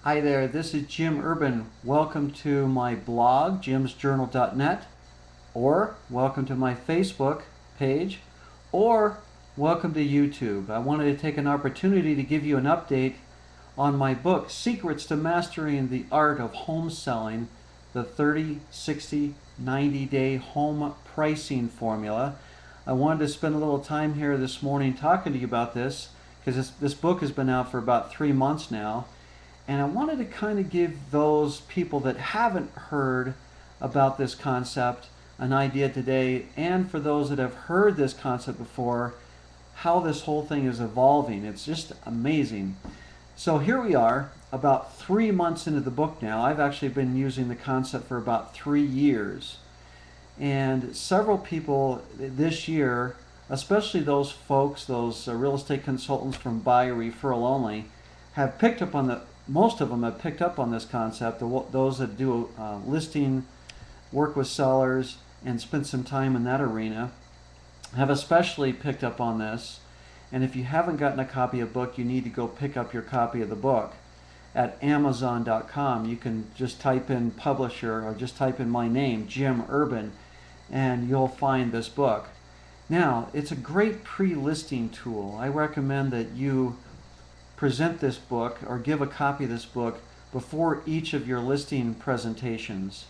Hi there, this is Jim Urban. Welcome to my blog, jimsjournal.net, or welcome to my Facebook page, or welcome to YouTube. I wanted to take an opportunity to give you an update on my book, Secrets to Mastering the Art of Home Selling, the 30, 60, 90-day home pricing formula. I wanted to spend a little time here this morning talking to you about this because this book has been out for about 3 months now. And I wanted to kind of give those people that haven't heard about this concept an idea today, and for those that have heard this concept before, how this whole thing is evolving. It's just amazing. So here we are, about 3 months into the book now. I've actually been using the concept for about 3 years. And several people this year, especially those folks, those real estate consultants from buyer referral only, have picked up on most of them have picked up on this concept. Those that do listing, work with sellers, and spend some time in that arena have especially picked up on this. And if you haven't gotten a copy of the book, you need to go pick up your copy of the book at Amazon.com. You can just type in publisher or just type in my name, Jim Urban, and you'll find this book. Now, it's a great pre-listing tool. I recommend that you present this book or give a copy of this book before each of your listing presentations.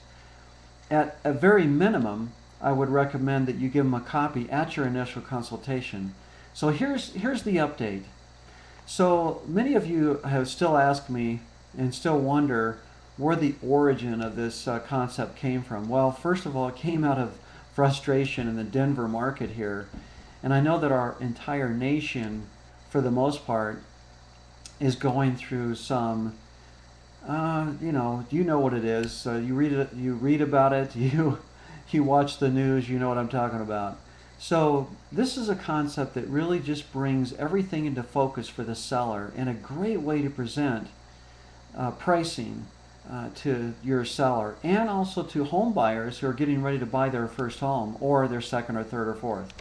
At a very minimum, I would recommend that you give them a copy at your initial consultation. So here's the update. So many of you have still asked me and still wonder where the origin of this concept came from. Well, first of all, it came out of frustration in the Denver market here. And I know that our entire nation, for the most part, is going through some, you know what it is. You read about it, you watch the news, you know what I'm talking about. So this is a concept that really just brings everything into focus for the seller, and a great way to present pricing to your seller, and also to home buyers who are getting ready to buy their first home or their second or third or fourth.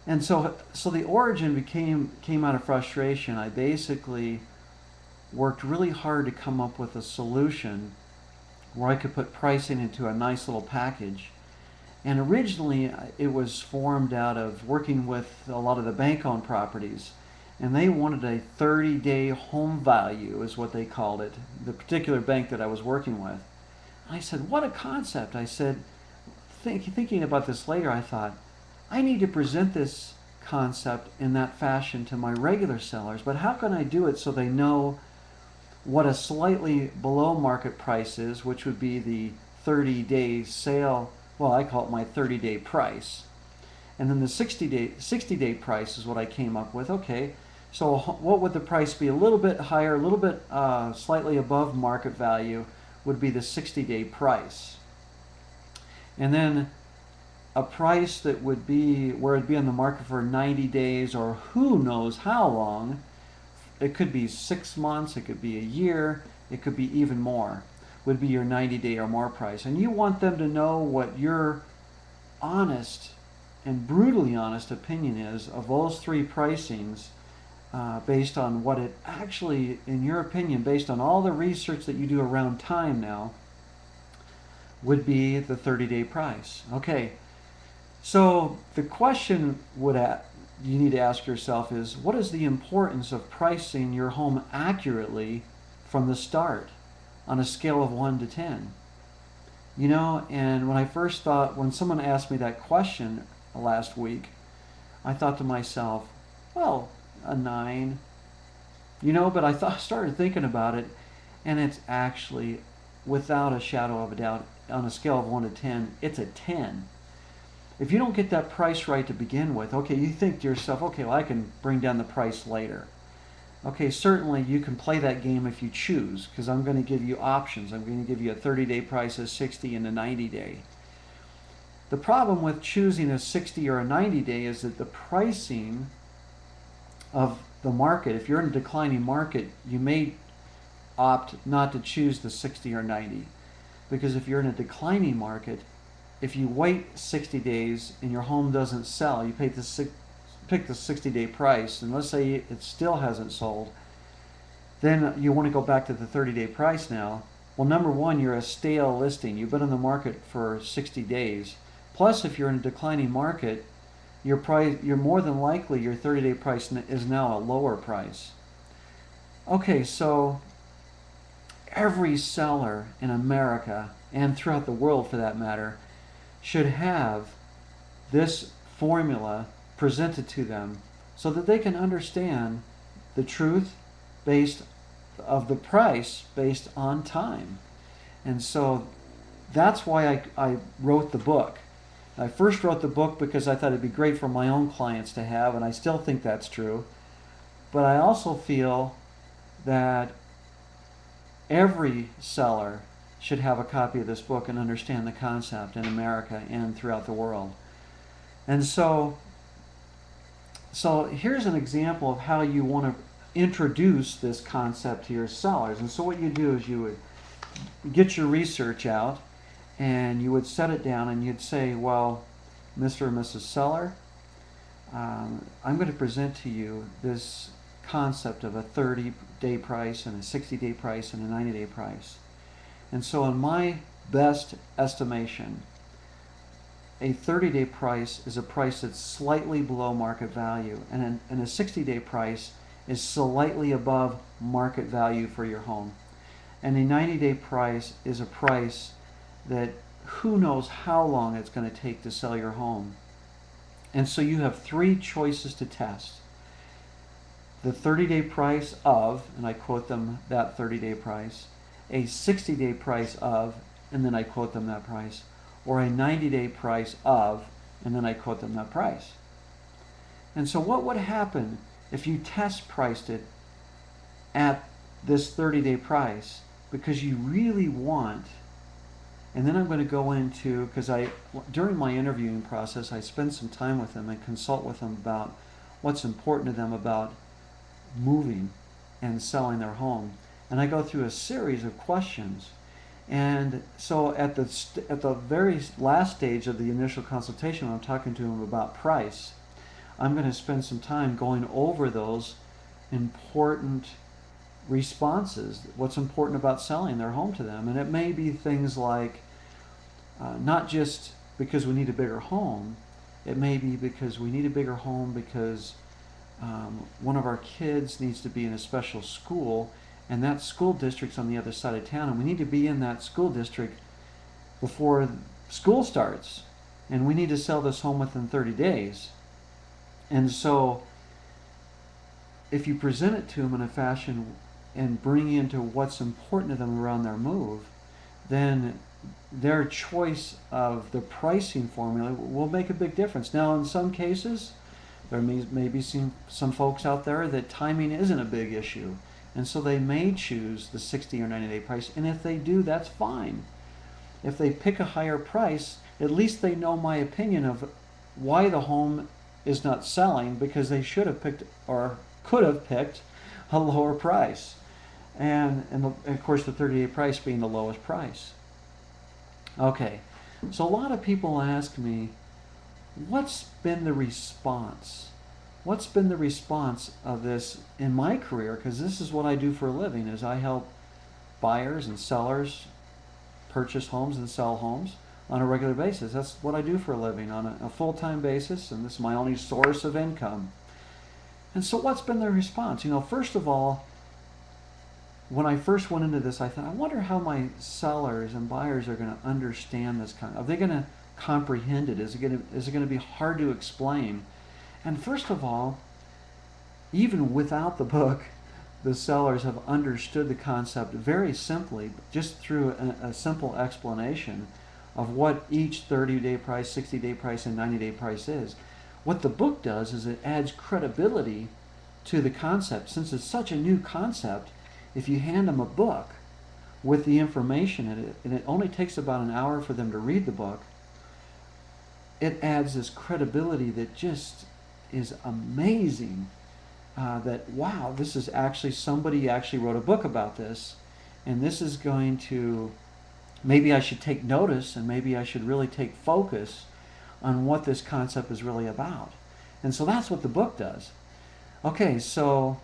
And so the origin came out of frustration. I basically worked really hard to come up with a solution where I could put pricing into a nice little package. And originally it was formed out of working with a lot of the bank-owned properties. And they wanted a 30-day home value is what they called it, the particular bank that I was working with. And I said, what a concept. I said, thinking about this later, I thought, I need to present this concept in that fashion to my regular sellers, but how can I do it so they know what a slightly below market price is, which would be the 30-day sale, well, I call it my 30-day price. And then the 60-day price is what I came up with. Okay, so what would the price be? A little bit higher, a little bit slightly above market value would be the 60-day price. And then a price that would be where it'd be on the market for 90 days or who knows how long. It could be 6 months, it could be a year, it could be even more, would be your 90-day or more price. And you want them to know what your honest and brutally honest opinion is of those three pricings based on what it actually, in your opinion, based on all the research that you do around time now, would be the 30-day price. Okay. So the question you need to ask yourself is, what is the importance of pricing your home accurately from the start on a scale of 1 to 10? You know, and when someone asked me that question last week, I thought to myself, well, a 9. You know, but I started thinking about it, and it's actually, without a shadow of a doubt, on a scale of 1 to 10, it's a 10. If you don't get that price right to begin with, okay, you think to yourself, okay, well, I can bring down the price later. Okay, certainly you can play that game if you choose, because I'm going to give you options. I'm going to give you a 30-day price, a 60, and a 90-day. The problem with choosing a 60 or a 90-day is that the pricing of the market, if you're in a declining market, you may opt not to choose the 60 or 90. Because if you're in a declining market, if you wait 60 days and your home doesn't sell, you pick the 60-day price, and let's say it still hasn't sold, then you want to go back to the 30-day price now. Well, number one, you're a stale listing. You've been on the market for 60 days. Plus, if you're in a declining market, you're more than likely your 30-day price is now a lower price. Okay, so every seller in America, and throughout the world for that matter, should have this formula presented to them so that they can understand the truth based of the price based on time. And so that's why I wrote the book. I first wrote the book because I thought it'd be great for my own clients to have, and I still think that's true. But I also feel that every seller should have a copy of this book and understand the concept in America and throughout the world. And so here's an example of how you want to introduce this concept to your sellers. And so what you do is you would get your research out and you would set it down and you'd say, well, Mr. or Mrs. Seller, I'm going to present to you this concept of a 30-day price and a 60-day price and a 90-day price. And so in my best estimation, a 30-day price is a price that's slightly below market value, and a 60-day price is slightly above market value for your home. And a 90-day price is a price that who knows how long it's going to take to sell your home. And so you have three choices to test. The 30-day price of, and I quote them that 30-day price, a 60-day price of, and then I quote them that price, or a 90-day price of, and then I quote them that price. And so what would happen if you test priced it at this 30-day price because you really want, and then I'm going to go into, because during my interviewing process, I spend some time with them and consult with them about what's important to them about moving and selling their home. And I go through a series of questions. And so at the very last stage of the initial consultation, when I'm talking to them about price, I'm going to spend some time going over those important responses, what's important about selling their home to them. And it may be things like not just because we need a bigger home, it may be because we need a bigger home because one of our kids needs to be in a special school, and that school district's on the other side of town, and we need to be in that school district before school starts, and we need to sell this home within 30 days. And so if you present it to them in a fashion and bring into what's important to them around their move, then their choice of the pricing formula will make a big difference. Now, in some cases, there may be some folks out there that timing isn't a big issue, and so they may choose the 60 or 90-day price, and if they do, that's fine. If they pick a higher price, at least they know my opinion of why the home is not selling, because they should have picked or could have picked a lower price. And of course the 30-day price being the lowest price. Okay, so a lot of people ask me, what's been the response? What's been the response of this in my career? Because this is what I do for a living, is I help buyers and sellers purchase homes and sell homes on a regular basis. That's what I do for a living on a full-time basis, and this is my only source of income. And so what's been the response? You know, first of all, when I first went into this, I thought, I wonder how my sellers and buyers are going to understand this are they going to comprehend it? Is it going to be hard to explain? And first of all, even without the book, the sellers have understood the concept very simply, just through a simple explanation of what each 30-day price, 60-day price, and 90-day price is. What the book does is it adds credibility to the concept. Since it's such a new concept, if you hand them a book with the information in it, and it only takes about an hour for them to read the book, it adds this credibility that just is amazing. That, wow, this is actually, somebody actually wrote a book about this, and this is going to, maybe I should take notice, and maybe I should really take focus on what this concept is really about. And so that's what the book does. Okay, so